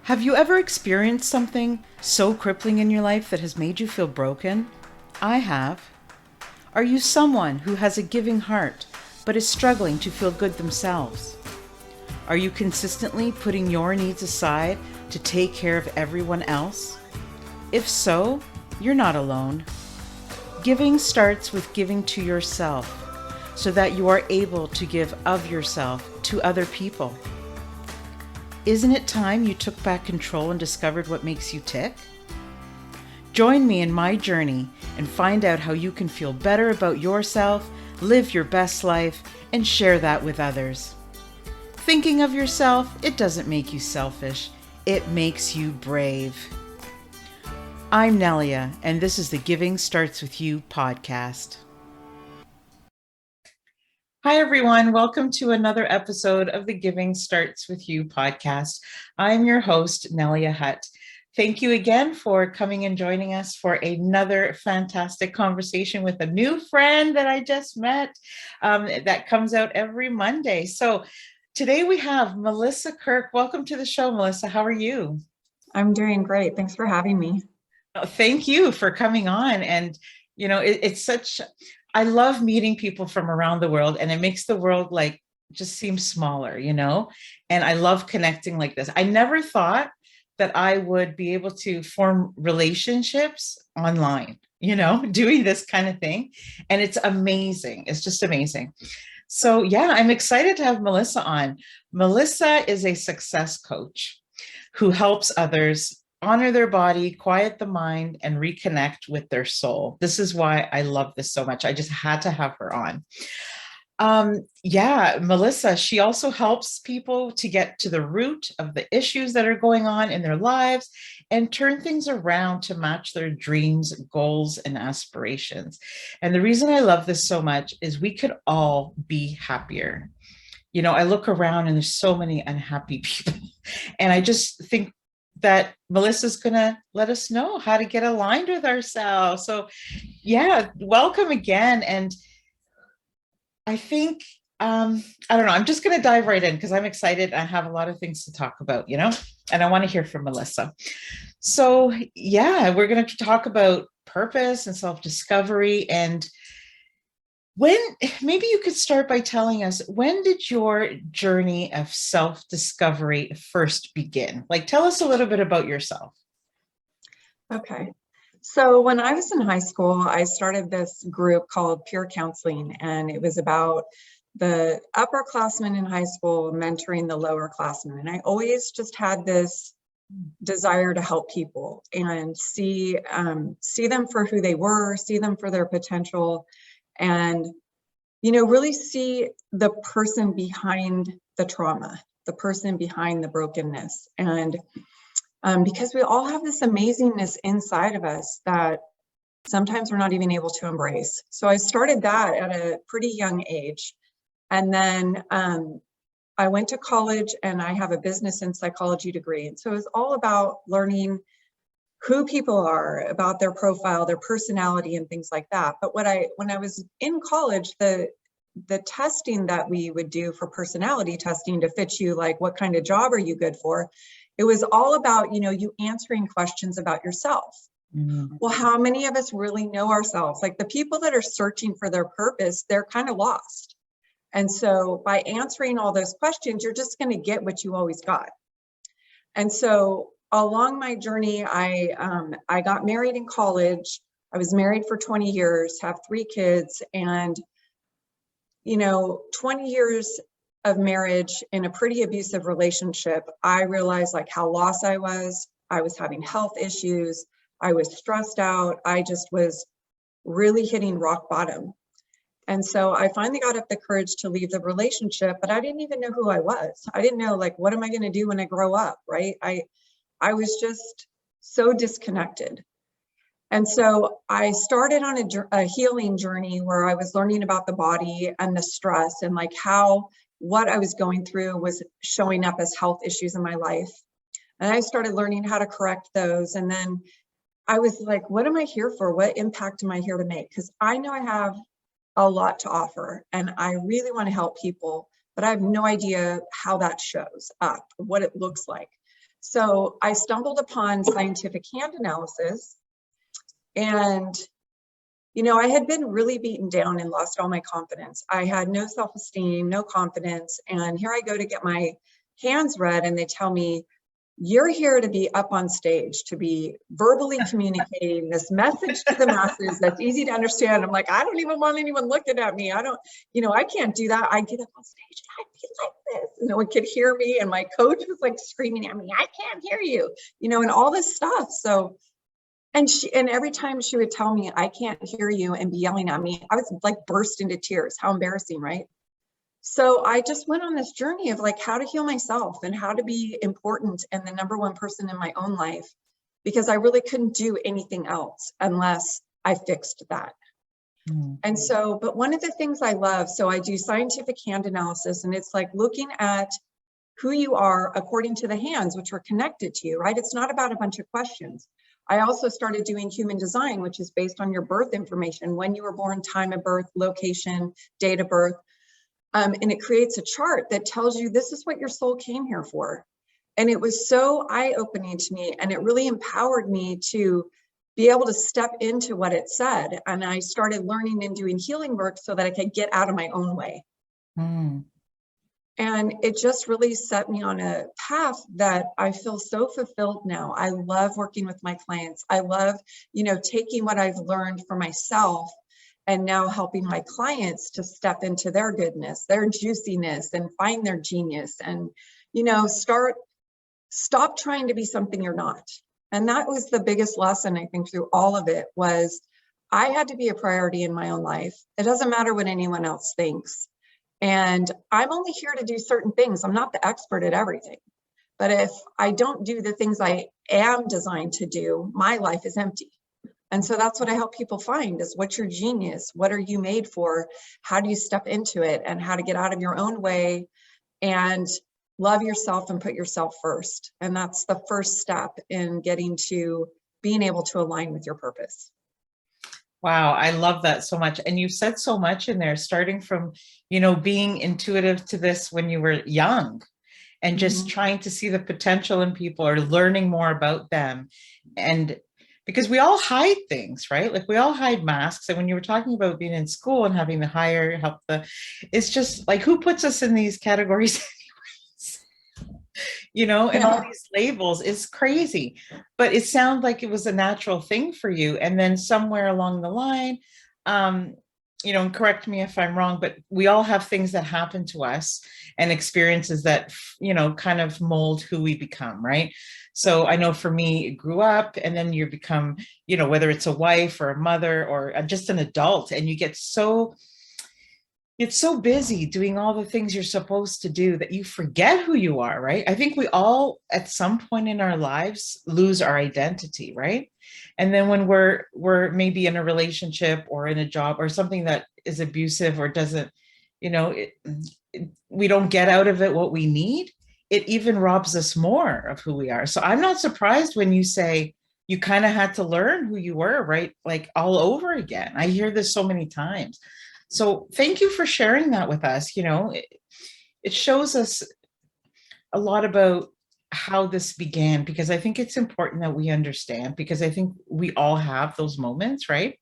Have you ever experienced something so crippling in your life that has made you feel broken? I have. Are you someone who has a giving heart but is struggling to feel good themselves? Are you consistently putting your needs aside to take care of everyone else? If so, you're not alone. Giving starts with giving to yourself so that you are able to give of yourself to other people. Isn't it time you took back control and discovered what makes you tick? Join me in my journey and find out how you can feel better about yourself, live your best life, and share that with others. Thinking of yourself, it doesn't make you selfish, it makes you brave. I'm Nelia, and this is the Giving Starts With You podcast. Hi, everyone. Welcome to another episode of the Giving Starts With You podcast. I'm your host, Nelia Hutt. Thank you again for coming and joining us for another fantastic conversation with a new friend that I just met that comes out every Monday. So today we have Melissa Kirk. Welcome to the show, Melissa. How are you? I'm doing great. Thanks for having me. Thank you for coming on. And, it's such... I love meeting people from around the world, and it makes the world just seem smaller, and I love connecting like this. I never thought that I would be able to form relationships online, doing this kind of thing. And it's amazing. It's just amazing. So yeah, I'm excited to have Melissa on. Melissa is a success coach who helps others honor their body, quiet the mind, and reconnect with their soul. This is why I love this so much. I just had to have her on. Melissa, she also helps people to get to the root of the issues that are going on in their lives and turn things around to match their dreams, goals, and aspirations. And the reason I love this so much is we could all be happier. I look around and there's so many unhappy people, and I just think that Melissa's going to let us know how to get aligned with ourselves. So yeah, welcome again. And I think, I don't know, I'm just going to dive right in because I'm excited. I have a lot of things to talk about, and I want to hear from Melissa. So yeah, we're going to talk about purpose and self-discovery. And maybe you could start by telling us, when did your journey of self-discovery first begin? Tell us a little bit about yourself. Okay. So when I was in high school, I started this group called Peer Counseling, and it was about the upperclassmen in high school mentoring the lowerclassmen. And I always just had this desire to help people and see them for who they were, see them for their potential, and really see the person behind the trauma, the person behind the brokenness. And because we all have this amazingness inside of us that sometimes we're not even able to embrace. So I started that at a pretty young age. And then I went to college, and I have a business and psychology degree. And so it's all about learning who people are, about their profile, their personality, and things like that. But when I was in college, the testing that we would do for personality testing to fit you, like what kind of job are you good for, it was all about, you answering questions about yourself. Mm-hmm. Well, how many of us really know ourselves? Like the people that are searching for their purpose, they're kind of lost. And so by answering all those questions, you're just going to get what you always got. And so along my journey, I got married in college. I was married for 20 years, have 3 kids, and 20 years of marriage in a pretty abusive relationship, I realized how lost I was. I was having health issues. I was stressed out. I just was really hitting rock bottom. And so I finally got up the courage to leave the relationship, but I didn't even know who I was. I didn't know, what am I going to do when I grow up, right? I was just so disconnected. And so I started on a healing journey where I was learning about the body and the stress, and how what I was going through was showing up as health issues in my life. And I started learning how to correct those. And then I was like, what am I here for? What impact am I here to make? Because I know I have a lot to offer, and I really want to help people, but I have no idea how that shows up, what it looks like. So I stumbled upon scientific hand analysis, and I had been really beaten down and lost all my confidence. I had no self-esteem, no confidence. And here I go to get my hands read, and they tell me, you're here to be up on stage, to be verbally communicating this message to the masses that's easy to understand. I'm like, I don't even want anyone looking at me. I don't, I can't do that. I get up on stage and I'd be like this. No one could hear me. And my coach was like screaming at me, I can't hear you, and all this stuff. So, and every time she would tell me, I can't hear you, and be yelling at me, I was like burst into tears. How embarrassing, right? So I just went on this journey of like how to heal myself and how to be important and the number one person in my own life, because I really couldn't do anything else unless I fixed that. And so, but one of the things I love, so I do scientific hand analysis, and it's like looking at who you are according to the hands, which are connected to you, right? It's not about a bunch of questions. I also started doing human design, which is based on your birth information, when you were born, time of birth, location, date of birth. And it creates a chart that tells you this is what your soul came here for. And it was so eye-opening to me, and it really empowered me to be able to step into what it said. And I started learning and doing healing work so that I could get out of my own way. And it just really set me on a path that I feel so fulfilled now. I love working with my clients. I love, taking what I've learned for myself and now helping my clients to step into their goodness, their juiciness, and find their genius, and, stop trying to be something you're not. And that was the biggest lesson, I think, through all of it, was I had to be a priority in my own life. It doesn't matter what anyone else thinks. And I'm only here to do certain things. I'm not the expert at everything. But if I don't do the things I am designed to do, my life is empty. And so that's what I help people find, is what's your genius? What are you made for? How do you step into it, and how to get out of your own way and love yourself and put yourself first. And that's the first step in getting to being able to align with your purpose. Wow, I love that so much. And you said so much in there, starting from, being intuitive to this when you were young, and just trying to see the potential in people or learning more about them. And because we all hide things, right? Like we all hide masks. And when you were talking about being in school and having the higher help, it's just like, who puts us in these categories? And all these labels is crazy. But it sounded like it was a natural thing for you. And then somewhere along the line, and correct me if I'm wrong, but we all have things that happen to us and experiences that, kind of mold who we become, right? So I know for me, it grew up, and then you become, whether it's a wife or a mother or just an adult, and you get so busy doing all the things you're supposed to do that you forget who you are, right? I think we all, at some point in our lives, lose our identity, right? And then when we're maybe in a relationship or in a job or something that is abusive or doesn't, we don't get out of it what we need, it even robs us more of who we are. So I'm not surprised when you say you kind of had to learn who you were, right? Like all over again. I hear this so many times. So thank you for sharing that with us. It shows us a lot about how this began, because I think it's important that we understand, because I think we all have those moments, right?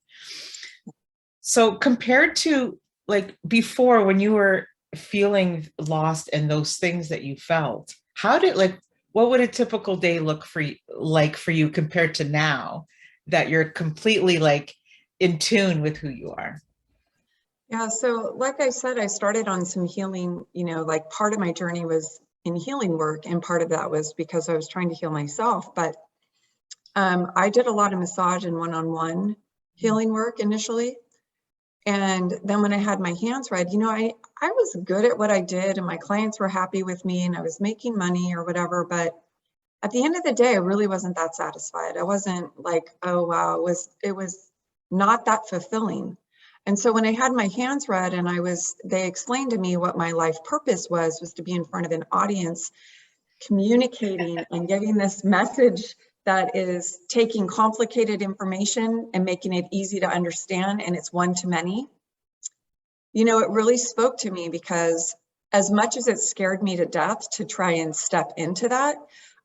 So compared to like before, when you were feeling lost and those things that you felt, what would a typical day look like for you compared to now that you're completely like in tune with who you are? Yeah, so like I said, I started on some healing, like part of my journey was in healing work, and part of that was because I was trying to heal myself. But I did a lot of massage and one-on-one healing work initially. And then when I had my hands read, I was good at what I did, and my clients were happy with me, and I was making money or whatever. But at the end of the day, I really wasn't that satisfied. I wasn't like, oh, wow, it was not that fulfilling. And so when I had my hands read and they explained to me what my life purpose was to be in front of an audience, communicating and giving this message that is taking complicated information and making it easy to understand, and it's one to many. It really spoke to me, because as much as it scared me to death to try and step into that,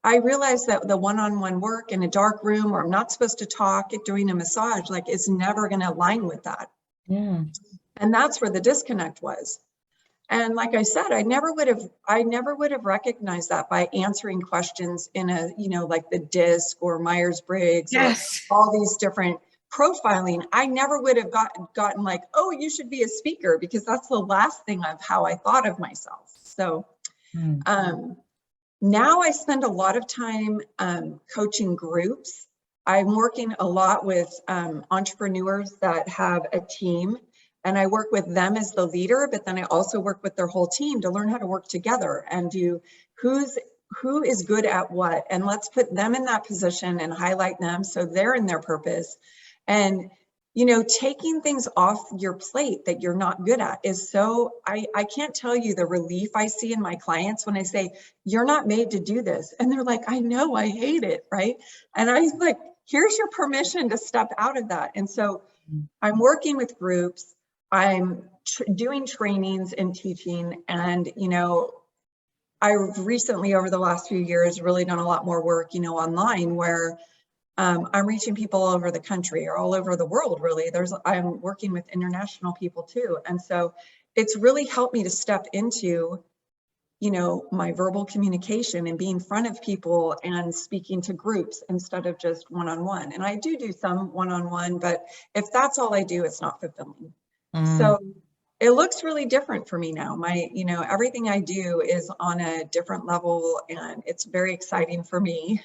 I realized that the one-on-one work in a dark room where I'm not supposed to talk during a massage, like, is never going to align with that. Yeah. And that's where the disconnect was. And like I said, I never would have recognized that by answering questions in a, like the DISC or Myers-Briggs or Yes. all these different profiling. I never would have gotten like, oh, you should be a speaker, because that's the last thing of how I thought of myself. So Mm. now I spend a lot of time coaching groups. I'm working a lot with entrepreneurs that have a team, and I work with them as the leader, but then I also work with their whole team to learn how to work together and do who is good at what, and let's put them in that position and highlight them so they're in their purpose. And taking things off your plate that you're not good at is so, I can't tell you the relief I see in my clients when I say, you're not made to do this. And they're like, I know, I hate it, right? And I like, here's your permission to step out of that. And so I'm working with groups, I'm doing trainings and teaching, and, I've recently, over the last few years, really done a lot more work, online, where I'm reaching people all over the country or all over the world, really. I'm working with international people too. And so it's really helped me to step into, my verbal communication and being in front of people and speaking to groups instead of just one-on-one. And I do some one-on-one, but if that's all I do, it's not fulfilling. Mm. So it looks really different for me now. Everything I do is on a different level, and it's very exciting for me.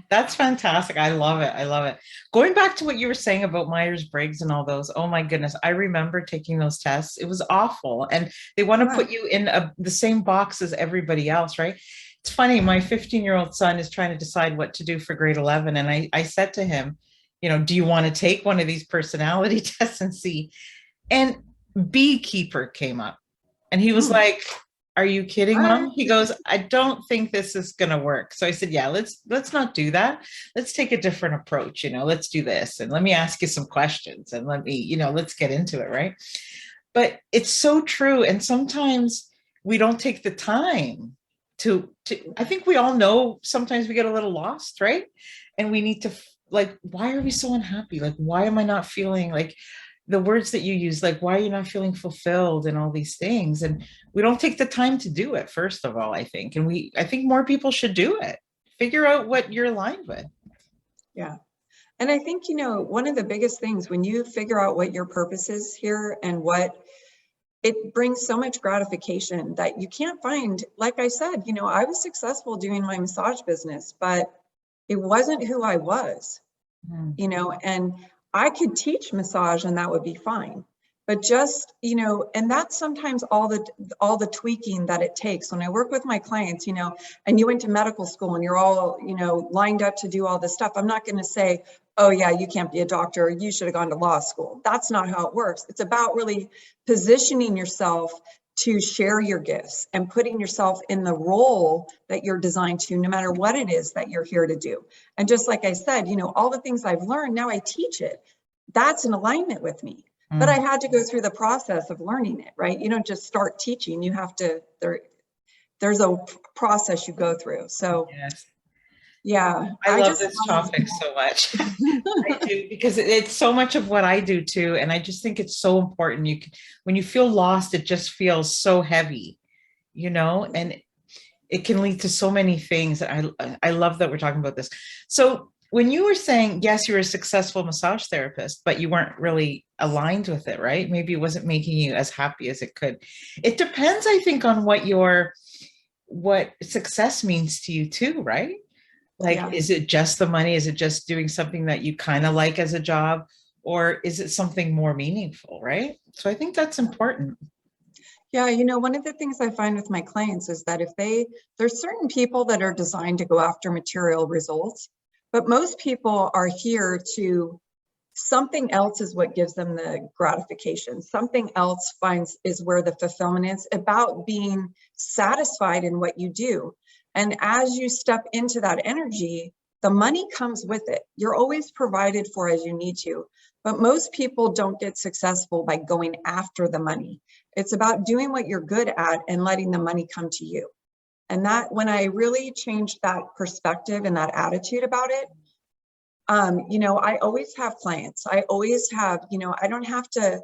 That's fantastic. I love it. I love it. Going back to what you were saying about Myers-Briggs and all those, oh my goodness, I remember taking those tests. It was awful. And they want to Yeah. put you in the same box as everybody else, right? It's funny, my 15-year-old son is trying to decide what to do for grade 11. And I said to him, do you want to take one of these personality tests and see? And beekeeper came up. And he was Mm. like, are you kidding, What? mom? He goes, I don't think this is going to work. So I said, yeah, let's not do that. Let's take a different approach. Let's do this. And let me ask you some questions and let's get into it. Right. But it's so true. And sometimes we don't take the time I think we all know sometimes we get a little lost, right? And we need to, like, why are we so unhappy? Like, why am I not feeling like the words that you use, like, why are you not feeling fulfilled and all these things? And we don't take the time to do it, first of all, I think. And I think more people should do it. Figure out what you're aligned with. Yeah. And I think, one of the biggest things when you figure out what your purpose is here and what it brings so much gratification that you can't find. Like I said, I was successful doing my massage business, but it wasn't who I was, Mm. And I could teach massage and that would be fine. But just, and that's sometimes all the tweaking that it takes. When I work with my clients, and you went to medical school and you're all, lined up to do all this stuff, I'm not going to say, oh yeah, you can't be a doctor, you should have gone to law school. That's not how it works. It's about really positioning yourself to share your gifts and putting yourself in the role that you're designed to, no matter what it is that you're here to do. And just like I said, all the things I've learned, now I teach it. That's in alignment with me. But I Mm. had to go through the process of learning it, right? You don't just start teaching. You have to, there's a process you go through. So Yes. yeah, I I love just this love topic so much. I do, because it's so much of what I do too. And I just think it's so important. When you feel lost, it just feels so heavy, and it can lead to so many things. I love that we're talking about this. So when you were saying, yes, you were a successful massage therapist, but you weren't really aligned with it, right? Maybe it wasn't making you as happy as it could. It depends, I think, on what success means to you too, right? Like, yeah. is it just the money? Is it just doing something that you kind of like as a job? Or is it something more meaningful, right? So I think that's important. Yeah, one of the things I find with my clients is that there's certain people that are designed to go after material results, but most people are here to, something else is what gives them the gratification. Something else is where the fulfillment is, about being satisfied in what you do. And as you step into that energy, the money comes with it. You're always provided for as you need to. But most people don't get successful by going after the money. It's about doing what you're good at and letting the money come to you. And that, when I really changed that perspective and that attitude about it, I always have clients. I always have, I don't have to,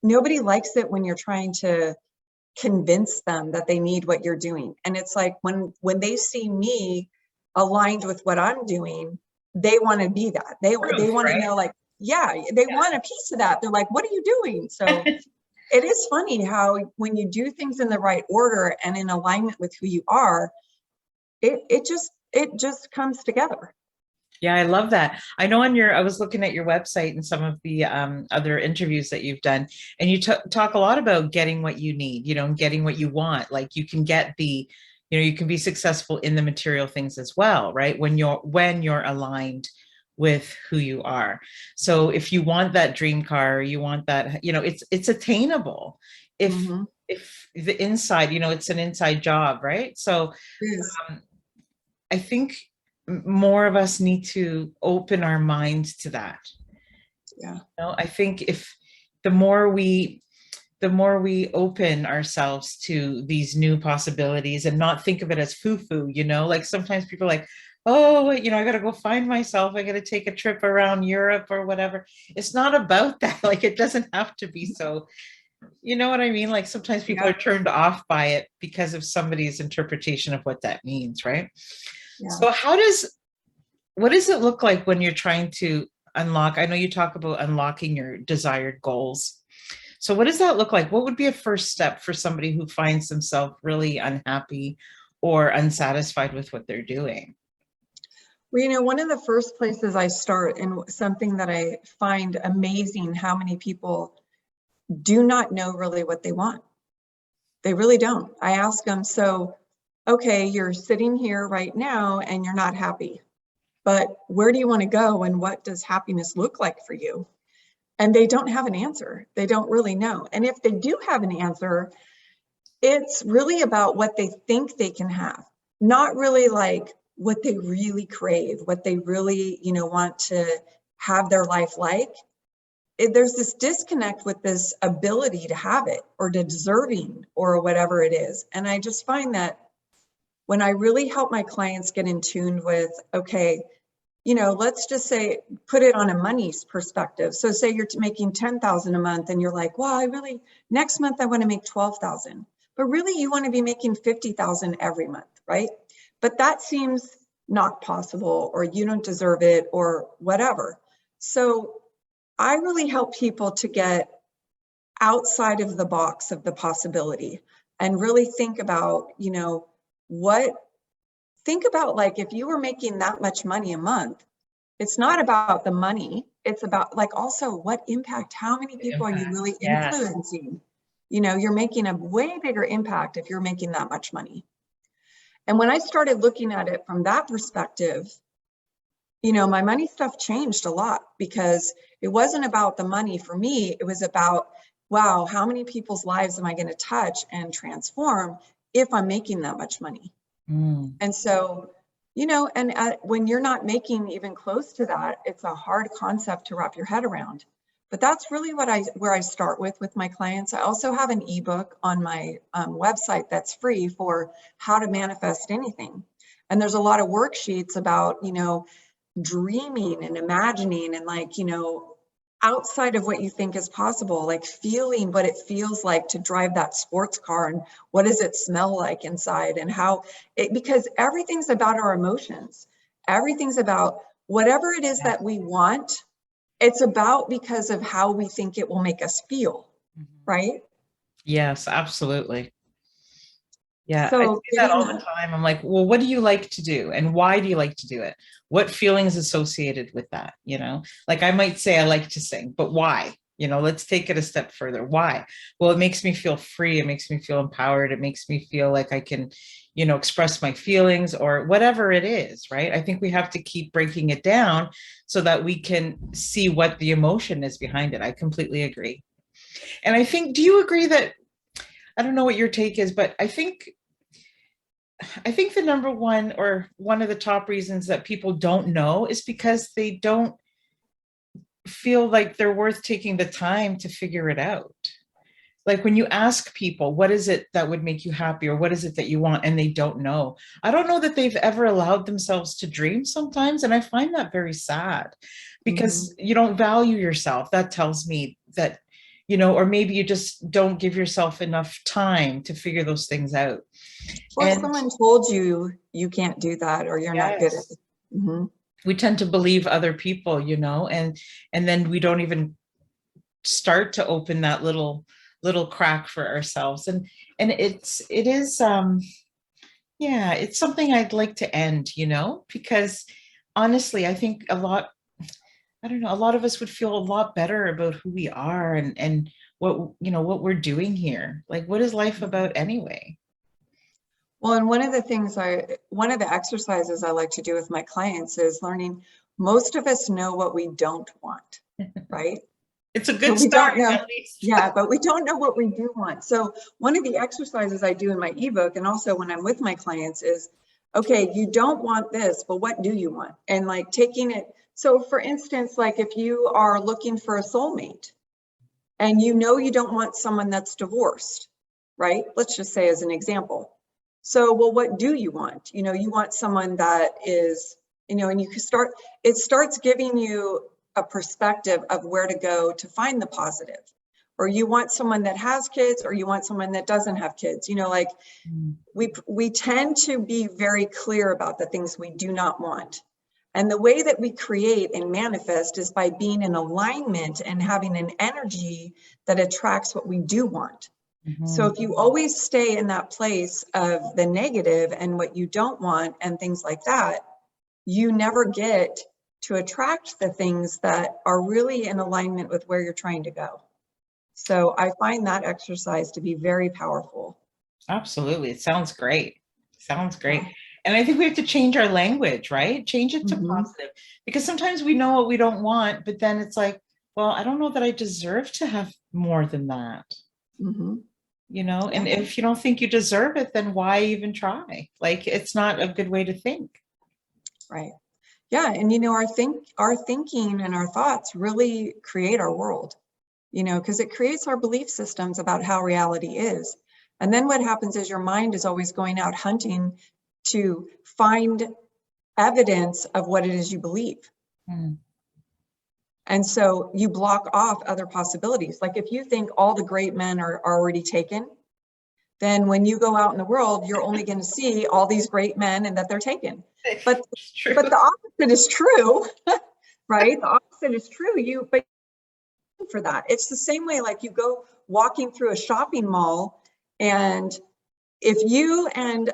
nobody likes it when you're trying to convince them that they need what you're doing. And it's like when they see me aligned with what I'm doing, they want to be that. They want to know, like, yeah, they want a piece of that. They're like, what are you doing? So it is funny how when you do things in the right order and in alignment with who you are, it just comes together. Yeah, I love that. I know I was looking at your website and some of the other interviews that you've done, and you talk a lot about getting what you need, and getting what you want. Like you can get you can be successful in the material things as well, right? When you're aligned with who you are. So if you want that dream car, you want that, it's attainable. If Mm-hmm. if the inside, it's an inside job, right? So I think more of us need to open our minds to that. Yeah. I think if the more we open ourselves to these new possibilities and not think of it as foo-foo, like sometimes people are like, oh, I got to go find myself. I got to take a trip around Europe or whatever. It's not about that. Like, it doesn't have to be so, you know what I mean? Like sometimes people are turned off by it because of somebody's interpretation of what that means, right? Yeah. So what does it look like when you're trying to unlock? I know you talk about unlocking your desired goals. So what does that look like? What would be a first step for somebody who finds themselves really unhappy or unsatisfied with what they're doing? Well, one of the first places I start, and something that I find amazing, how many people do not know really what they want. They really don't. I ask them, so, okay, you're sitting here right now and you're not happy, but where do you want to go and what does happiness look like for you? And they don't have an answer. They don't really know. And if they do have an answer, it's really about what they think they can have, not really like what they really crave, what they really, want to have their life like. There's this disconnect with this ability to have it or to deserving or whatever it is. And I just find that when I really help my clients get in tune with, okay, let's just say, put it on a money's perspective. So say you're making 10,000 a month and you're like, well, next month I want to make 12,000, but really you want to be making 50,000 every month, right? But that seems not possible, or you don't deserve it or whatever. So I really help people to get outside of the box of the possibility and really think about, think about, like, if you were making that much money a month, it's not about the money. It's about, like, also what impact, how many people are you really influencing? You're making a way bigger impact if you're making that much money. And when I started looking at it from that perspective, my money stuff changed a lot, because it wasn't about the money for me. It was about, wow, how many people's lives am I going to touch and transform if I'm making that much money? And so, when you're not making even close to that, it's a hard concept to wrap your head around. But that's really where I start with my clients. I also have an ebook on my website that's free for how to manifest anything. And there's a lot of worksheets about, dreaming and imagining and, like, outside of what you think is possible, like feeling what it feels like to drive that sports car, and what does it smell like inside, and because everything's about our emotions. Everything's about whatever it is that we want. It's about because of how we think it will make us feel, right? Yes, absolutely. Yeah, I So see that all the time. I'm like, well, what do you like to do? And why do you like to do it? What feelings associated with that? Like I might say I like to sing, but why? Let's take it a step further. Why? Well, it makes me feel free. It makes me feel empowered. It makes me feel like I can, express my feelings or whatever it is, right? I think we have to keep breaking it down so that we can see what the emotion is behind it. I completely agree. And I think, do you agree that, I don't know what your take is, but I think the number one, or one of the top reasons that people don't know, is because they don't feel like they're worth taking the time to figure it out. Like when you ask people, what is it that would make you happy, or what is it that you want, and they don't know. I don't know that they've ever allowed themselves to dream sometimes. And I find that very sad Mhm. because you don't value yourself. That tells me that, or maybe you just don't give yourself enough time to figure those things out. Or And someone told you you can't do that or you're not good at yes, it. Hmm. we tend to believe other people, and then we don't even start to open that little crack for ourselves. And it is yeah, it's something I'd like to end, because honestly, I think I don't know, a lot of us would feel a lot better about who we are, and what we're doing here. Like, what is life about anyway? Well, and one of the exercises I like to do with my clients is learning. Most of us know what we don't want, right? It's a But good we don't start, know. at least. Yeah, but we don't know what we do want. So one of the exercises I do in my ebook and also when I'm with my clients is, okay, you don't want this, but what do you want? And like taking it. So for instance, like if you are looking for a soulmate and you know you don't want someone that's divorced, right? Let's just say as an example. So, well, what do you want? You want someone that is, and you can it starts giving you a perspective of where to go to find the positive. Or you want someone that has kids, or you want someone that doesn't have kids. Like Mm. we tend to be very clear about the things we do not want. And the way that we create and manifest is by being in alignment and having an energy that attracts what we do want. So Mhm. if you always stay in that place of the negative and what you don't want and things like that, you never get to attract the things that are really in alignment with where you're trying to go. So I find that exercise to be very powerful. Absolutely. It sounds great. Sounds great. Yeah. And I think we have to change our language, right? Change it to Mhm. positive, because sometimes we know what we don't want, but then it's like, well, I don't know that I deserve to have more than that, Mhm. and Yeah. if you don't think you deserve it, then why even try? Like, it's not a good way to think. Right. Yeah. And our thinking and our thoughts really create our world, because it creates our belief systems about how reality is. And then what happens is your mind is always going out hunting to find evidence of what it is you believe. Mm. And so you block off other possibilities. Like if you think all the great men are already taken, then when you go out in the world, you're only going to see all these great men and that they're taken. But It's true. but the opposite is true, right? The opposite is true. But for that, it's the same way. Like you go walking through a shopping mall, and if you and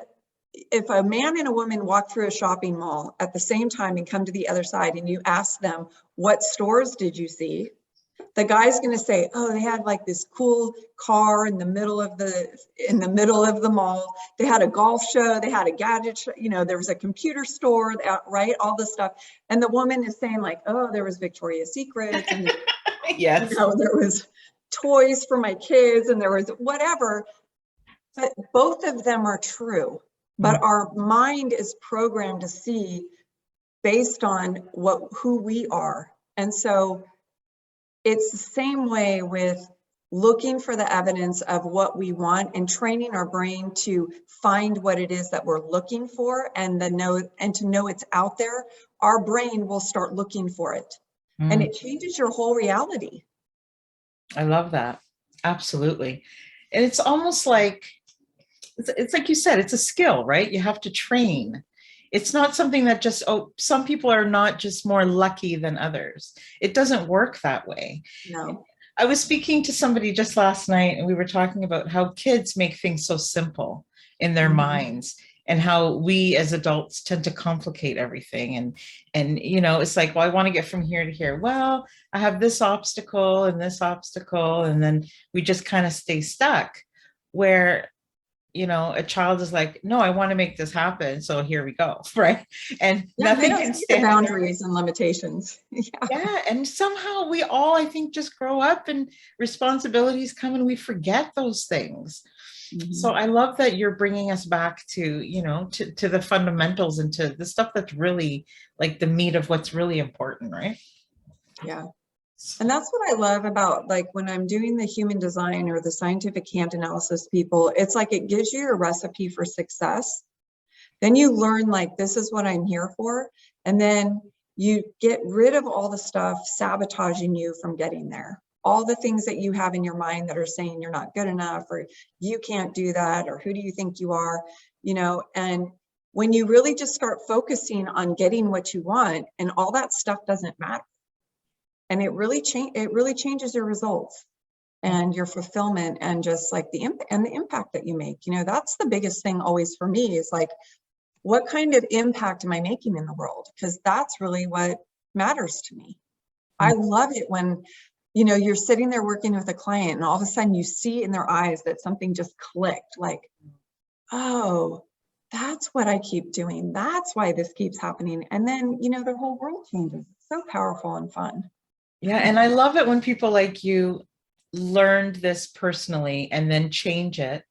if a man and a woman walk through a shopping mall at the same time and come to the other side, and you ask them, what stores did you see? The guy's going to say, oh, they had like this cool car in the middle of the mall. They had a golf show, they had a gadget show, there was a computer store, right? All this stuff. And the woman is saying like, oh, there was Victoria's Secrets, and Yes. there was toys for my kids, and there was whatever. But both of them are true. Mm. But our mind is programmed to see based on who we are. And so it's the same way with looking for the evidence of what we want and training our brain to find what it is that we're looking for, and to know it's out there. Our brain will start looking for it, and Mm. it changes your whole reality. I love that. Absolutely. And it's almost like, it's like you said, it's a skill, right? You have to train. It's not something that just, oh, some people are not just more lucky than others. It doesn't work that way. No. I was speaking to somebody just last night, and we were talking about how kids make things so simple in their Mhm. minds, and how we as adults tend to complicate everything. And it's like, well, I want to get from here to here. Well, I have this obstacle and this obstacle, and then we just kind of stay stuck. Where a child is like, no, I want to make this happen, so here we go. Right. And Yeah, they nothing don't can see the stand in their way. boundaries and limitations. Yeah. Yeah, and somehow we all, I think, just grow up and responsibilities come and we forget those things. So Mhm. I love that you're bringing us back to the fundamentals and to the stuff that's really like the meat of what's really important, right? Yeah. And that's what I love about, like, when I'm doing the human design or the scientific hand analysis people, it's like it gives you a recipe for success. Then you learn, like, this is what I'm here for. And then you get rid of all the stuff sabotaging you from getting there. All the things that you have in your mind that are saying you're not good enough, or you can't do that, or who do you think you are, and when you really just start focusing on getting what you want, and all that stuff doesn't matter. And it really changes your results and your fulfillment, and just like the impact that you make. That's the biggest thing always for me, is like, what kind of impact am I making in the world? Because that's really what matters to me. I love it when, you're sitting there working with a client and all of a sudden you see in their eyes that something just clicked, like, oh, that's what I keep doing. That's why this keeps happening. And then, their whole world changes. It's so powerful and fun. Yeah, and I love it when people like you learned this personally and then change it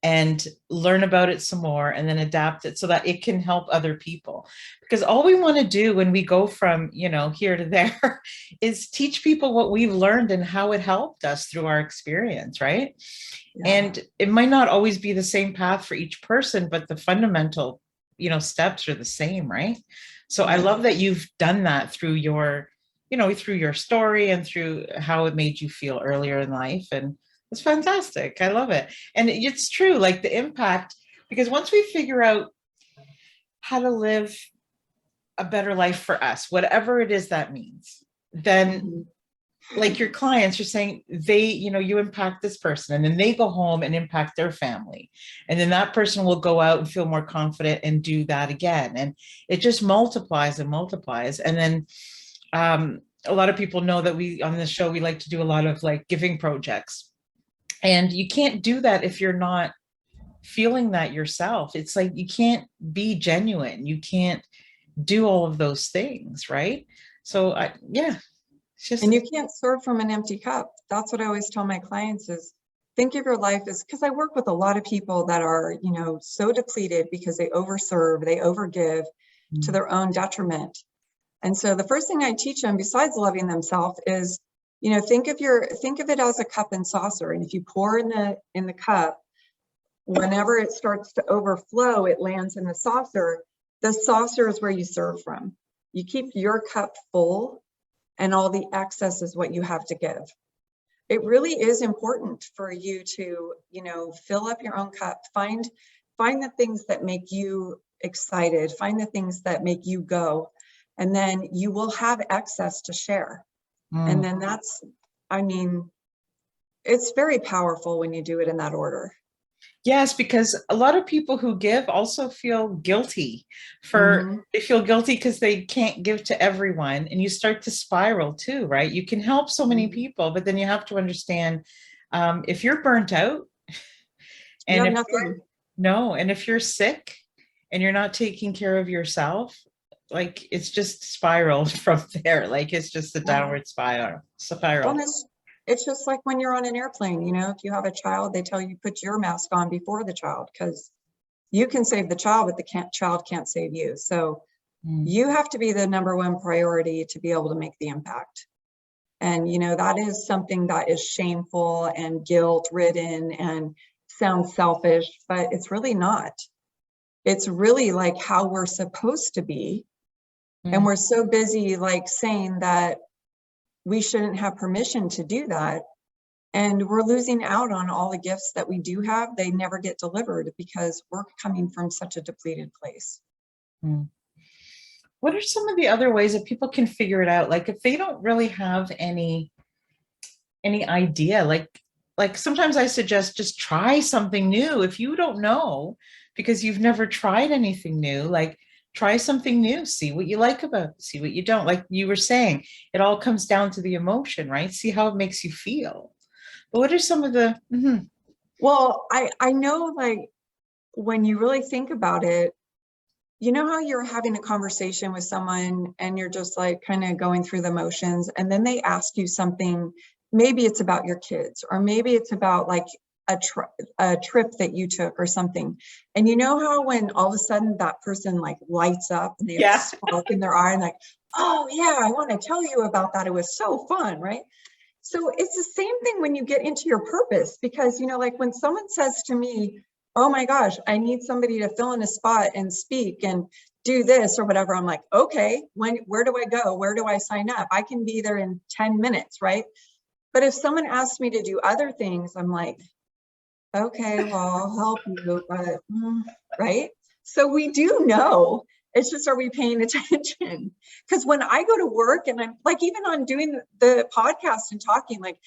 and learn about it some more and then adapt it so that it can help other people. Because all we want to do when we go from, here to there is teach people what we've learned and how it helped us through our experience, right? Yeah. And it might not always be the same path for each person, but the fundamental, steps are the same, right? So I love that you've done that through your, through your story and through how it made you feel earlier in life. And it's fantastic. I love it. And it's true, like the impact, because once we figure out how to live a better life for us, whatever it is that means, then like your clients are saying, you impact this person, and then they go home and impact their family. And then that person will go out and feel more confident and do that again. And it just multiplies and multiplies. And then a lot of people know that on this show, we like to do a lot of like giving projects. And you can't do that if you're not feeling that yourself. It's like you can't be genuine. You can't do all of those things, right? So it's just. And you can't serve from an empty cup. That's what I always tell my clients is, think of your life as, because I work with a lot of people that are, so depleted because they overserve, they overgive to their own detriment. And so the first thing I teach them, besides loving themselves, is, think of it as a cup and saucer. And if you pour in the cup, whenever it starts to overflow, it lands in the saucer. The saucer is where you serve from. You keep your cup full, and all the excess is what you have to give. It really is important for you to, fill up your own cup, find the things that make you excited, find the things that make you go, and then you will have excess to share. And then it's very powerful when you do it in that order. Yes, because a lot of people who give also feel guilty they feel guilty because they can't give to everyone. And you start to spiral too, right? You can help so many people, but then you have to understand if you're burnt out and if you're sick and you're not taking care of yourself, like it's just spiraled from there. Like it's just a downward spiral. Well, it's just like when you're on an airplane, if you have a child, they tell you put your mask on before the child, because you can save the child, but the child can't save you. So you have to be the number one priority to be able to make the impact. And, that is something that is shameful and guilt ridden and sounds selfish, but it's really not. It's really like how we're supposed to be. And we're so busy like saying that we shouldn't have permission to do that. And we're losing out on all the gifts that we do have. They never get delivered because we're coming from such a depleted place. What are some of the other ways that people can figure it out? Like if they don't really have any idea, like sometimes I suggest just try something new. If you don't know, because you've never tried anything new, like try something new, see what you like about it, see what you don't. Like you were saying, it all comes down to the emotion, right? See how it makes you feel. But what are some of the Well, I know, like, when you really think about it, you know how you're having a conversation with someone and you're just like kind of going through the motions, and then they ask you something, maybe it's about your kids, or maybe it's about like a trip that you took or something. And you know how when all of a sudden that person like lights up and they have a spark in their eye and like, oh yeah, I want to tell you about that. It was so fun, right? So it's the same thing when you get into your purpose, because, like when someone says to me, oh my gosh, I need somebody to fill in a spot and speak and do this or whatever. I'm like, okay, where do I go? Where do I sign up? I can be there in 10 minutes, right? But if someone asks me to do other things, I'm like, okay, well, I'll help you, but right? So we do know. It's just, are we paying attention? Because when I go to work and I'm like, even on doing the podcast and talking, like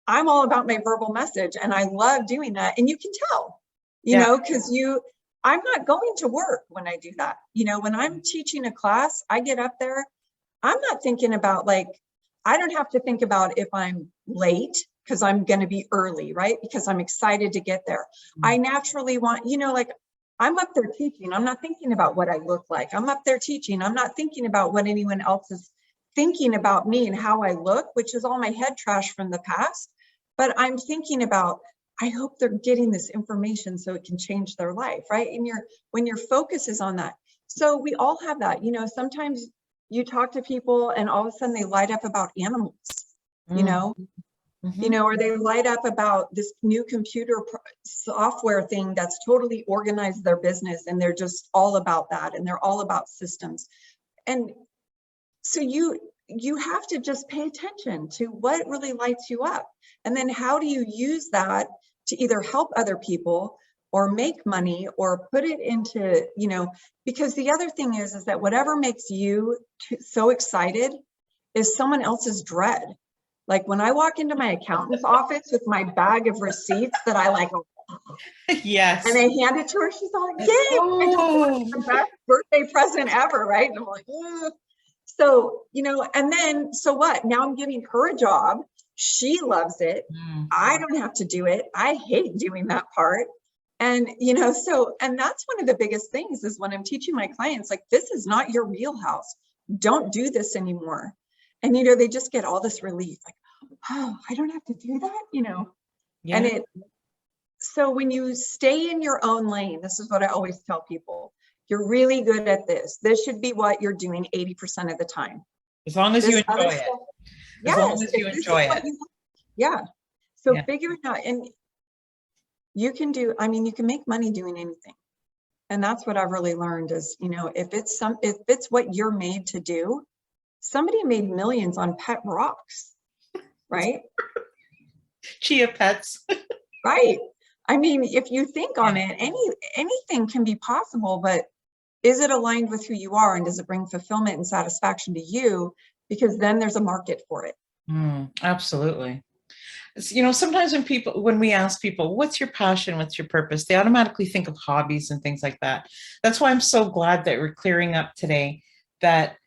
I'm all about my verbal message and I love doing that. And you can tell, because I'm not going to work when I do that. When I'm teaching a class, I get up there, I'm not thinking about I don't have to think about if I'm late because I'm going to be early, right? Because I'm excited to get there. I naturally want, I'm up there teaching. I'm not thinking about what I look like. I'm up there teaching. I'm not thinking about what anyone else is thinking about me and how I look, which is all my head trash from the past. But I'm thinking about, I hope they're getting this information so it can change their life, right? And when your focus is on that. So we all have that, sometimes you talk to people and all of a sudden they light up about animals, or they light up about this new computer software thing that's totally organized their business. And they're just all about that. And they're all about systems. And so you have to just pay attention to what really lights you up. And then how do you use that to either help other people or make money or put it into, because the other thing is that whatever makes you so excited is someone else's dread. Like when I walk into my accountant's office with my bag of receipts that I like, Yes. and I hand it to her, she's all, yay, it's the best birthday present ever, right? And I'm like, ugh. So, and then, so what? Now I'm giving her a job. She loves it. I don't have to do it. I hate doing that part. And, and that's one of the biggest things is when I'm teaching my clients, like, this is not your wheelhouse. Don't do this anymore. And, they just get all this relief, like, oh, I don't have to do that, Yeah. And so when you stay in your own lane, this is what I always tell people, you're really good at this. This should be what you're doing 80% of the time. As long as you enjoy it. Yes, as long as you enjoy it. Yeah. So figuring out, and you can make money doing anything. And that's what I've really learned is, if it's what you're made to do, somebody made millions on pet rocks, right? Chia pets. Right. I mean, if you think on it, anything can be possible, but is it aligned with who you are? And does it bring fulfillment and satisfaction to you? Because then there's a market for it. Absolutely. Sometimes when we ask people, what's your passion? What's your purpose? They automatically think of hobbies and things like that. That's why I'm so glad that we're clearing up today that,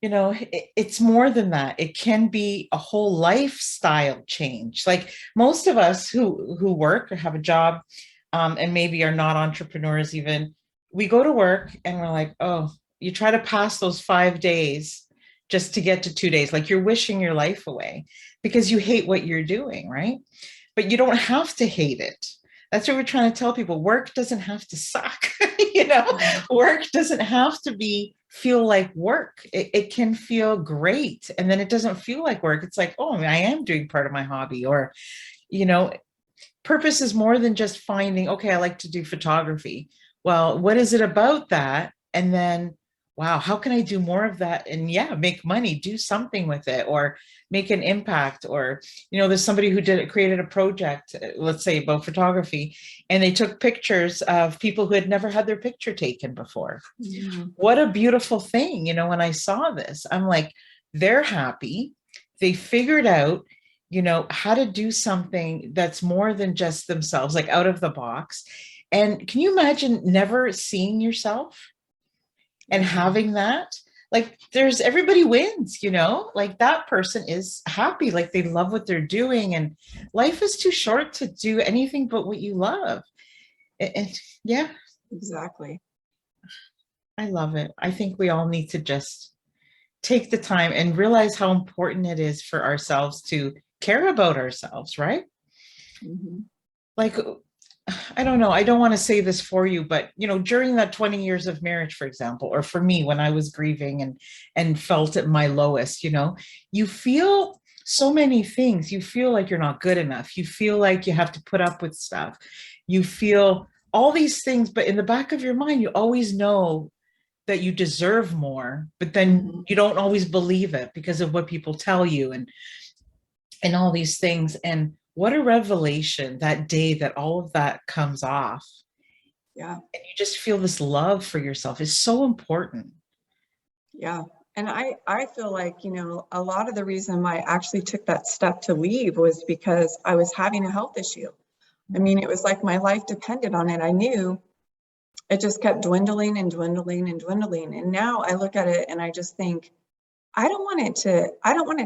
it's more than that. It can be a whole lifestyle change. Like most of us who work or have a job and maybe are not entrepreneurs even, we go to work and we're like, oh, you try to pass those 5 days just to get to 2 days. Like you're wishing your life away because you hate what you're doing, right? But you don't have to hate it. That's what we're trying to tell people. Work doesn't have to suck. Work doesn't have to feel like work. It can feel great. And then it doesn't feel like work. It's like, oh, I am doing part of my hobby. Or, purpose is more than just finding, okay, I like to do photography. Well, what is it about that? And then, wow, how can I do more of that? And make money, do something with it, or make an impact. Or, there's somebody who created a project, let's say about photography, and they took pictures of people who had never had their picture taken before. What a beautiful thing. When I saw this, I'm like, they're happy. They figured out, how to do something that's more than just themselves, like out of the box. And can you imagine never seeing yourself and having that? Like everybody wins, like that person is happy, like they love what they're doing, and life is too short to do anything but what you love. And Exactly. I love it. I think we all need to just take the time and realize how important it is for ourselves to care about ourselves, right? Like I don't know, I don't want to say this for you, but during that 20 years of marriage, for example, or for me when I was grieving and felt at my lowest, you feel so many things. You feel like you're not good enough. You feel like you have to put up with stuff. You feel all these things, but in the back of your mind, you always know that you deserve more, but then Mhm. you don't always believe it because of what people tell you and all these things. And what a revelation that day that all of that comes off. Yeah. And you just feel this love for yourself is so important. Yeah. And I feel like, a lot of the reason why I actually took that step to leave was because I was having a health issue. I mean, it was like my life depended on it. I knew it just kept dwindling and dwindling and dwindling. And now I look at it and I just think, I don't want it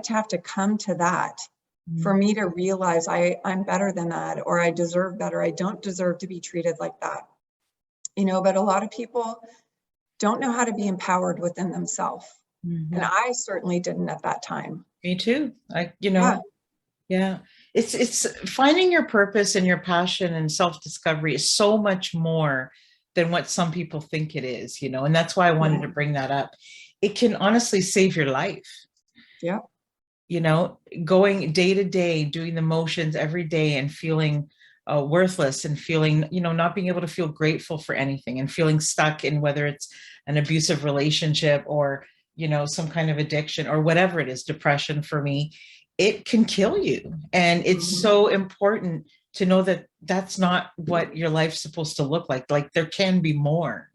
to have to come to that for Mhm. me to realize I'm better than that, or I deserve better. I don't deserve to be treated like that. But a lot of people don't know how to be empowered within themselves. And Mhm. I certainly didn't at that time. Me too. Yeah. Yeah. It's finding your purpose and your passion and self-discovery is so much more than what some people think it is, and that's why I wanted Yeah. to bring that up. It can honestly save your life. Yeah. you know, going day to day, doing the motions every day and feeling worthless and feeling, not being able to feel grateful for anything and feeling stuck in whether it's an abusive relationship or, some kind of addiction or whatever it is, depression for me, it can kill you. And it's Mhm. so important to know that that's not what your life's supposed to look like. Like there can be more,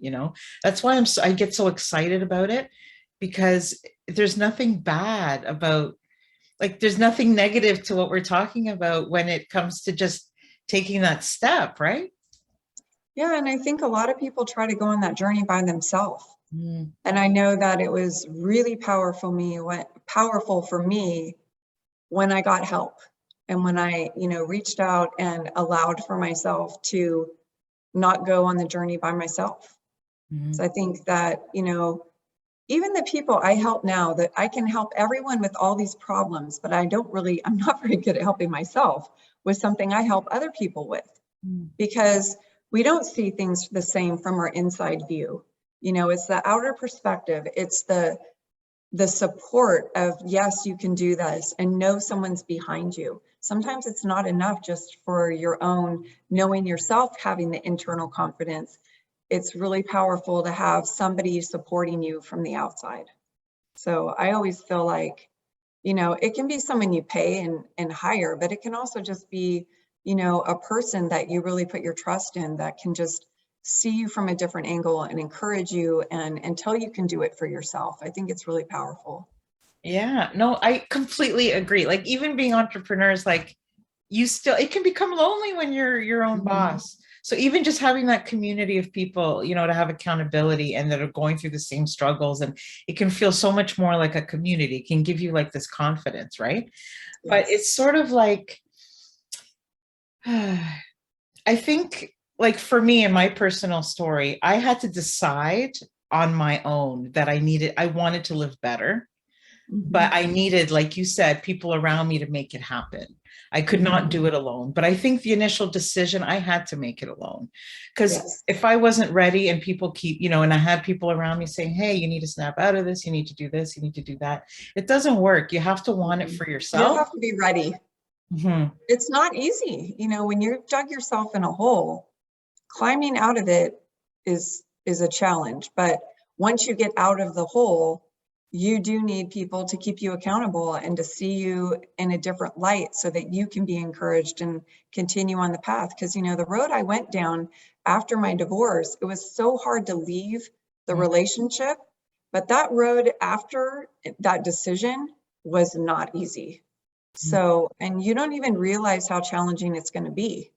that's why I get so excited about it because there's nothing bad about there's nothing negative to what we're talking about when it comes to just taking that step, right? Yeah. And I think a lot of people try to go on that journey by themselves. Mm. And I know that it was really powerful for me when I got help and when I, reached out and allowed for myself to not go on the journey by myself. So Mm. I think that, even the people I help now, that I can help everyone with all these problems, but I'm not very good at helping myself with something I help other people with, Mm. because we don't see things the same from our inside view. It's the outer perspective. It's the support of, yes, you can do this, and know someone's behind you. Sometimes it's not enough just for your own knowing yourself, having the internal confidence. It's really powerful to have somebody supporting you from the outside. So I always feel like, it can be someone you pay and hire, but it can also just be, a person that you really put your trust in that can just see you from a different angle and encourage you and until you can do it for yourself. I think it's really powerful. Yeah, no, I completely agree. Like even being entrepreneurs, like it can become lonely when you're your own Mhm. boss. So even just having that community of people, to have accountability and that are going through the same struggles, and it can feel so much more like a community. It can give you like this confidence, right? But Yes. it's sort of like, I think, like for me in my personal story, I had to decide on my own that I wanted to live better, but Mhm. I needed, like you said, people around me to make it happen. I could not Mhm. do it alone. But I think the initial decision, I had to make it alone. Because Yes. if I wasn't ready and people keep, and I had people around me saying, hey, you need to snap out of this, you need to do this, you need to do that. It doesn't work. You have to want it Mhm. for You yourself. have to be ready. Mhm. It's not easy. When you've dug yourself in a hole, climbing out of it is a challenge. But once you get out of the hole, you do need people to keep you accountable and to see you in a different light so that you can be encouraged and continue on the path. Because the road I went down after my divorce, it was so hard to leave the relationship, but that road after that decision was not easy. So, and you don't even realize how challenging it's going to be.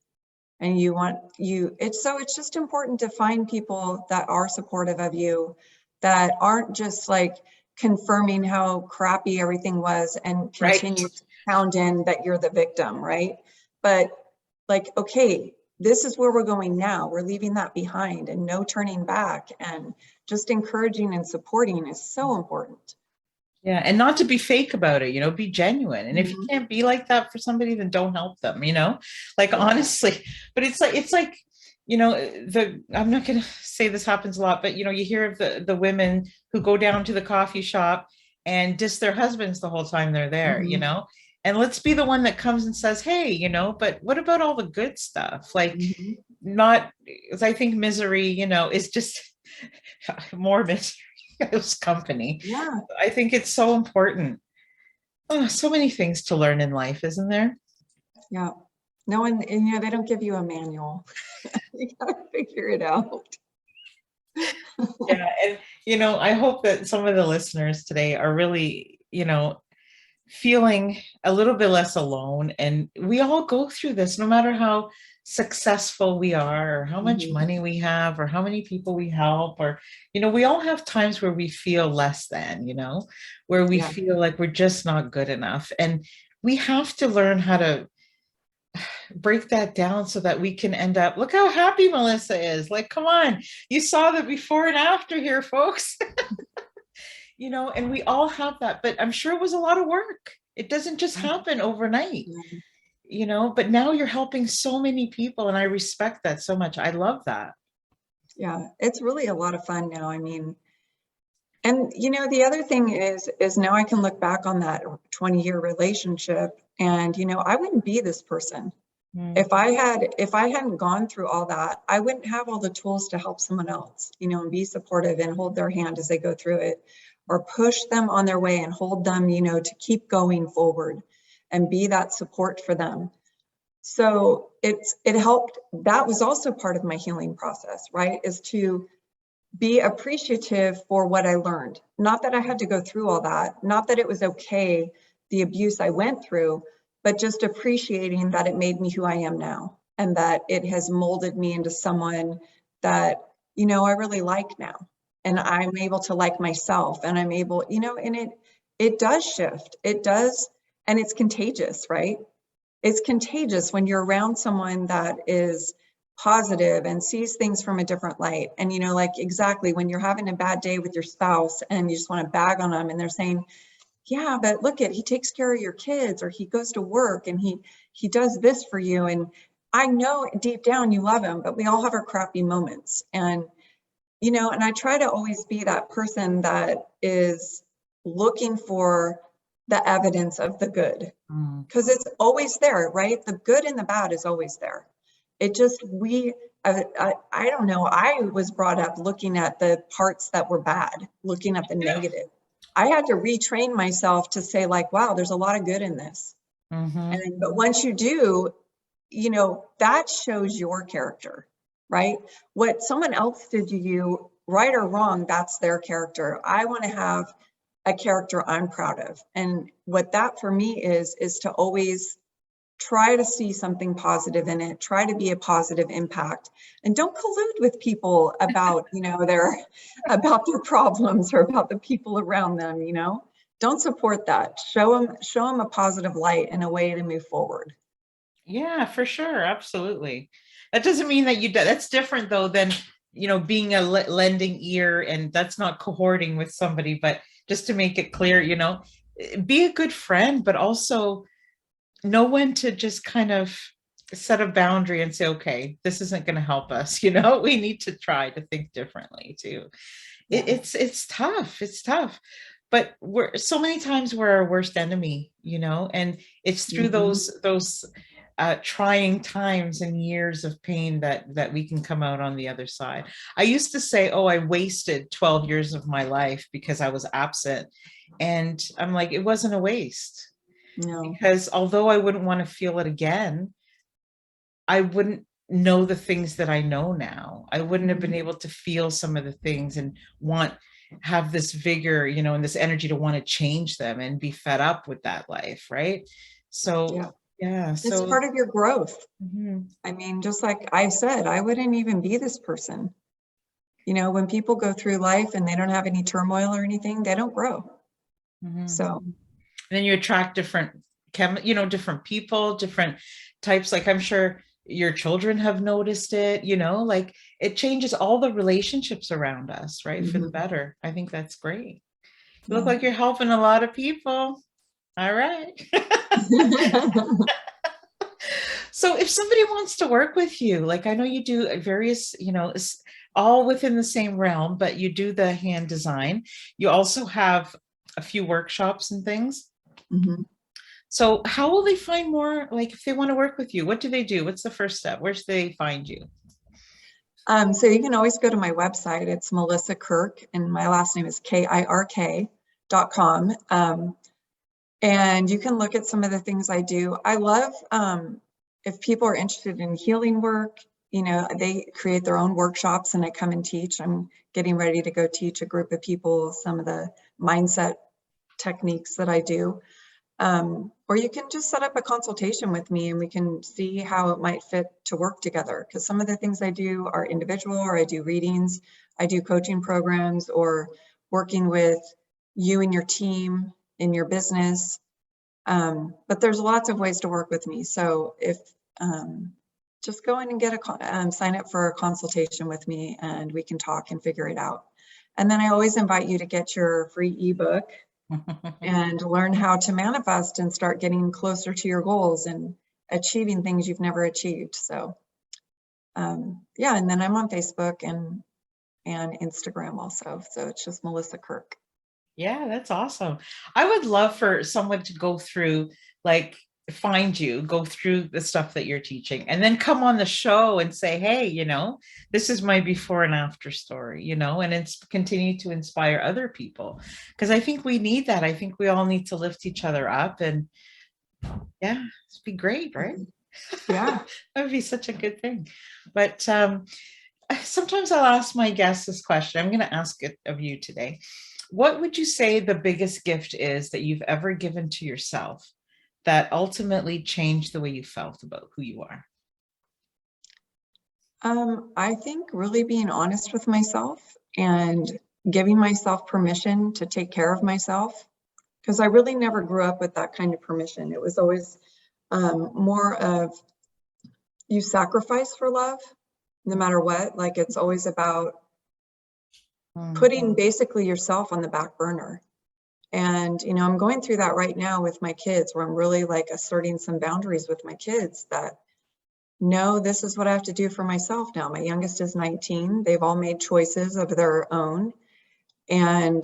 And it's just important to find people that are supportive of you, that aren't just like confirming how crappy everything was and Right. continue to pound in that you're the victim, right? But like, okay, this is where we're going now. We're leaving that behind and no turning back. And just encouraging and supporting is so important. Yeah, and not to be fake about it, be genuine. And if you Mhm. can't be like that for somebody, then don't help them. Like Yeah. honestly. But it's like, the I'm not gonna say this happens a lot, but you hear of the women who go down to the coffee shop and diss their husbands the whole time they're there. Mhm. And let's be the one that comes and says, hey, but what about all the good stuff? Like Mhm. not, I think misery, is just more misery as company. Yeah. I think it's so important. Oh, so many things to learn in life, isn't there? Yeah. No one, and they don't give you a manual. You gotta figure it out. Yeah. And, I hope that some of the listeners today are really, feeling a little bit less alone. And we all go through this, no matter how successful we are, or how much Mhm. money we have, or how many people we help, or, we all have times where we feel less than, where we Yeah. feel like we're just not good enough. And we have to learn how to break that down so that we can end up, look how happy Melissa is. Like, come on, you saw the before and after here, folks. And we all have that, but I'm sure it was a lot of work. It doesn't just happen overnight, Yeah. but now you're helping so many people, and I respect that so much. I love that. Yeah. It's really a lot of fun now. I mean, and the other thing is now I can look back on that 20-year relationship and I wouldn't be this person. Mm. If I hadn't gone through all that, I wouldn't have all the tools to help someone else, and be supportive and hold their hand as they go through it, or push them on their way and hold them, to keep going forward and be that support for them. So it helped. That was also part of my healing process, right? Is to be appreciative for what I learned. Not that I had to go through all that, not that it was okay, the abuse I went through, but just appreciating that it made me who I am now and that it has molded me into someone that, I really like now. And I'm able to like myself and I'm able, and it does shift. It does, and it's contagious, right? It's contagious when you're around someone that is positive and sees things from a different light. And, like exactly when you're having a bad day with your spouse and you just want to bag on them and they're saying, yeah, but look he takes care of your kids, or he goes to work and he does this for you. And I know deep down you love him, but we all have our crappy moments. And I try to always be that person that is looking for the evidence of the good, Mm. because it's always there, right? The good and the bad is always there. It just, I don't know. I was brought up looking at the parts that were bad, looking at the negative. I had to retrain myself to say like, wow, there's a lot of good in this. Mm-hmm. But once you do, that shows your character, right? What someone else did to you, right or wrong, that's their character. I want to have a character I'm proud of. And what that for me is to always try to see something positive in it, try to be a positive impact, and don't collude with people about, about their problems or about the people around them. Don't support that. Show them a positive light and a way to move forward. Yeah, for sure. Absolutely. That doesn't mean that that's different though than, being a lending ear, and that's not cohorting with somebody, but just to make it clear, be a good friend, but also know when to just kind of set a boundary and say, okay, this isn't going to help us. We need to try to think differently too. Yeah. It's tough. It's tough. But we're so many times we're our worst enemy, and it's through Mhm. those trying times and years of pain that we can come out on the other side. I used to say, oh, I wasted 12 years of my life because I was absent. And I'm like, it wasn't a waste, No. because although I wouldn't want to feel it again, I wouldn't know the things that I know now. I wouldn't have been Mhm. able to feel some of the things and have this vigor, and this energy to want to change them and be fed up with that life, right? So, Yeah. yeah, It's so part of your growth. mhm, I mean, just like I said, I wouldn't even be this person. When people go through life and they don't have any turmoil or anything, they don't grow. mhm. So, Then you attract different people, different types. Like I'm sure your children have noticed it, like it changes all the relationships around us, right? For the mhm. better. I think that's great. You look Yeah. like you're helping a lot of people. All right. So if somebody wants to work with you, like I know you do various, all within the same realm, but you do the hand design. You also have a few workshops and things. Mhm. So how will they find more? Like if they want to work with you, what do they do? What's the first step? Where should they find you? So you can always go to my website. It's Melissa Kirk, and my last name is KIRK.com. And you can look at some of the things I do. I love if people are interested in healing work, they create their own workshops and I come and teach. I'm getting ready to go teach a group of people some of the mindset techniques that I do. Or you can just set up a consultation with me and we can see how it might fit to work together. Because some of the things I do are individual, or I do readings, I do coaching programs, or working with you and your team in your business. But there's lots of ways to work with me. So if just go in and get sign up for a consultation with me and we can talk and figure it out. And then I always invite you to get your free ebook and learn how to manifest and start getting closer to your goals and achieving things you've never achieved. So yeah, and then I'm on Facebook and Instagram also. So it's just Melissa Kirk. Yeah, that's awesome. I would love for someone to go through, like, find you, go through the stuff that you're teaching, and then come on the show and say, hey, this is my before and after story, and it's continue to inspire other people. Because I think we need that. I think we all need to lift each other up. And yeah, it'd be great, right? Yeah. That would be such a good thing. But sometimes I'll ask my guests this question. I'm going to ask it of you today. What would you say the biggest gift is that you've ever given to yourself that ultimately changed the way you felt about who you are? I think really being honest with myself and giving myself permission to take care of myself, because I really never grew up with that kind of permission. It was always more of you sacrifice for love, no matter what. Like it's always about putting basically yourself on the back burner. And, I'm going through that right now with my kids, where I'm really like asserting some boundaries with my kids that, no, this is what I have to do for myself now. My youngest is 19. They've all made choices of their own. And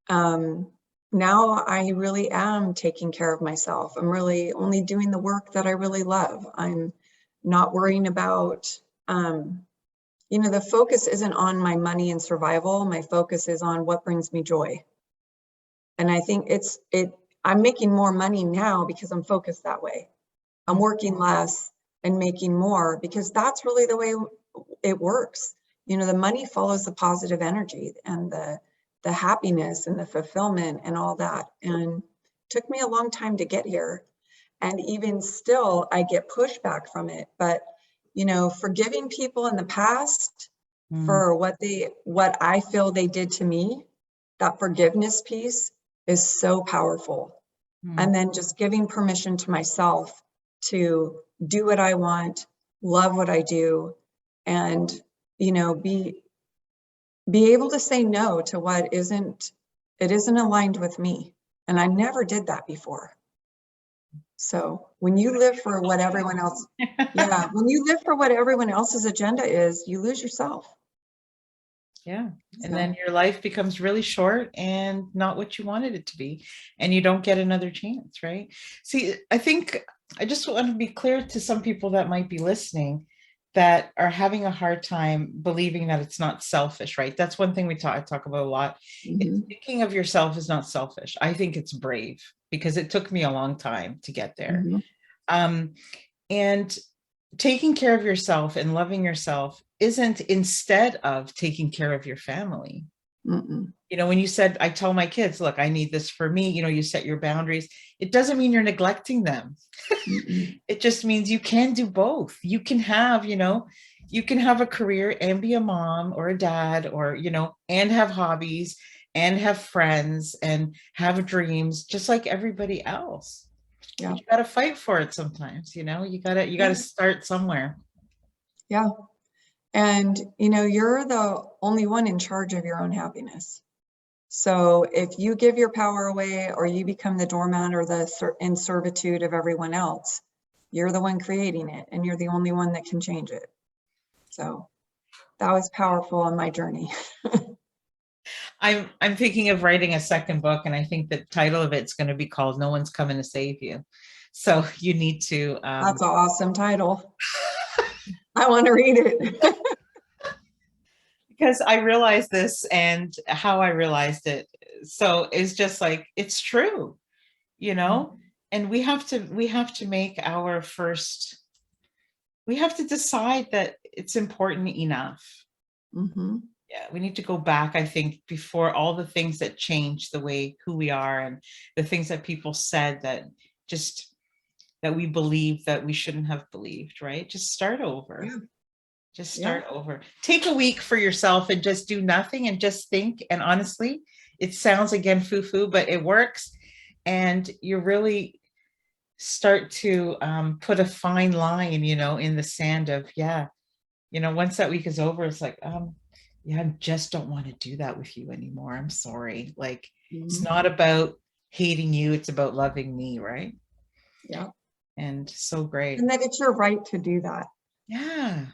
now I really am taking care of myself. I'm really only doing the work that I really love. I'm not worrying about, the focus isn't on my money and survival. My focus is on what brings me joy. And I think I'm making more money now because I'm focused that way. I'm working less and making more because that's really the way it works. The money follows the positive energy and the happiness and the fulfillment and all that. And it took me a long time to get here. And even still, I get pushback from it. But, forgiving people in the past for what I feel they did to me, that forgiveness piece is so powerful. And then just giving permission to myself to do what I want, love what I do, and, be able to say no to what isn't aligned with me. And I never did that before. So when you live for what everyone else, yeah, when you live for what everyone else's agenda is, you lose yourself. Yeah. And then your life becomes really short and not what you wanted it to be. And you don't get another chance, right? See, I think I just want to be clear to some people that might be listening that are having a hard time believing that it's not selfish, right? That's one thing I talk about a lot. Thinking of yourself is not selfish. I think it's brave because it took me a long time to get there. And taking care of yourself and loving yourself isn't instead of taking care of your family. When you said, I tell my kids, look, I need this for me, you set your boundaries. It doesn't mean you're neglecting them. It just means you can do both. You can have, you can have a career and be a mom or a dad or, and have hobbies and have friends and have dreams just like everybody else. Yeah. You got to fight for it sometimes, you got to start somewhere. Yeah. And, you're the only one in charge of your own happiness. So if you give your power away or you become the doormat or in servitude of everyone else, you're the one creating it and you're the only one that can change it. So that was powerful on my journey. I'm thinking of writing a second book, and I think the title of it's going to be called "No One's Coming to Save You." So you need to. That's an awesome title. I want to read it. Because I realized this and how I realized it. So it's just like, it's true, and we have to make our first, we have to decide that it's important enough. Mm-hmm. Yeah, we need to go back, I think, before all the things that change the way who we are and the things that people said that we believe that we shouldn't have believed, right? Just start over. Yeah. Just start over. Take a week for yourself and just do nothing and just think. And honestly, it sounds again foo-foo, but it works. And you really start to put a fine line, in the sand of, once that week is over, it's like, I just don't want to do that with you anymore. I'm sorry. Like, it's not about hating you. It's about loving me, right? Yeah. And so great. And that it's your right to do that. Yeah.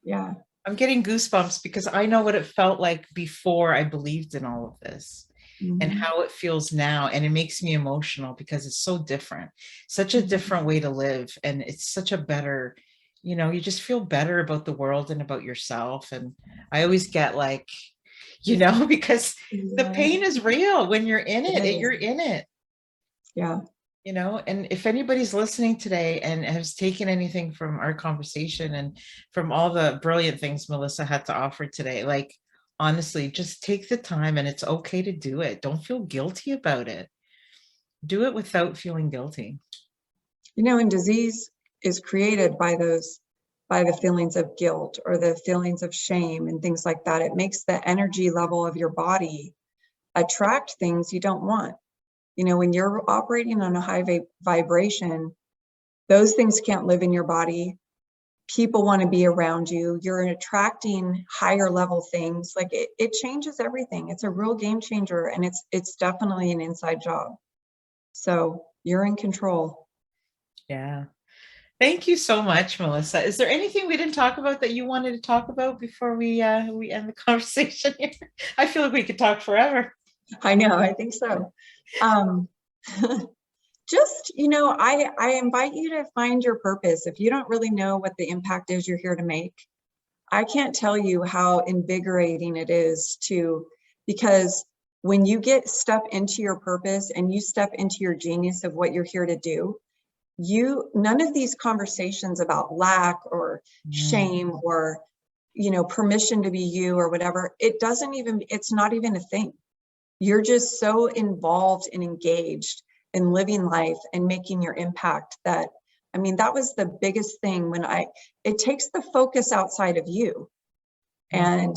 Yeah. I'm getting goosebumps because I know what it felt like before I believed in all of this and how it feels now. And it makes me emotional because it's so different, such a different way to live. And it's such a better, you just feel better about the world and about yourself. And I always get like, because the pain is real when you're in it, you're in it. Yeah. And if anybody's listening today and has taken anything from our conversation and from all the brilliant things Melissa had to offer today, like, honestly, just take the time, and it's okay to do it. Don't feel guilty about it. Do it without feeling guilty. And disease is created by the feelings of guilt or the feelings of shame and things like that. It makes the energy level of your body attract things you don't want. When you're operating on a high vibration, those things can't live in your body. People want to be around you. You're attracting higher level things. Like it changes everything. It's a real game changer, and it's definitely an inside job. So you're in control. Yeah. Thank you so much, Melissa. Is there anything we didn't talk about that you wanted to talk about before we end the conversation here? I feel like we could talk forever. I know, I think so. Just, I invite you to find your purpose. If you don't really know what the impact is you're here to make, I can't tell you how invigorating it is because when you step into your purpose and you step into your genius of what you're here to do, none of these conversations about lack or shame or, permission to be you or whatever, it's not even a thing. You're just so involved and engaged in living life and making your impact that was the biggest thing it takes the focus outside of you. And,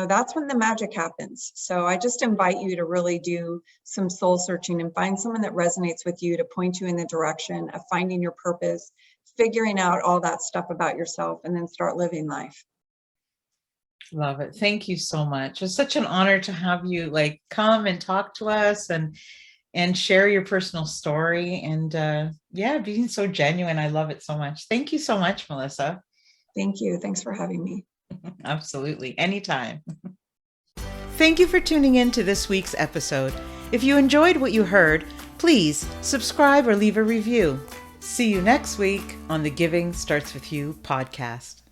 that's when the magic happens. So I just invite you to really do some soul searching and find someone that resonates with you to point you in the direction of finding your purpose, figuring out all that stuff about yourself, and then start living life. Love it. Thank you so much. It's such an honor to have you come and talk to us and share your personal story and being so genuine. I love it so much. Thank you so much, Melissa. Thank you. Thanks for having me. Absolutely. Anytime. Thank you for tuning in to this week's episode. If you enjoyed what you heard, please subscribe or leave a review. See you next week on the Giving Starts With You podcast.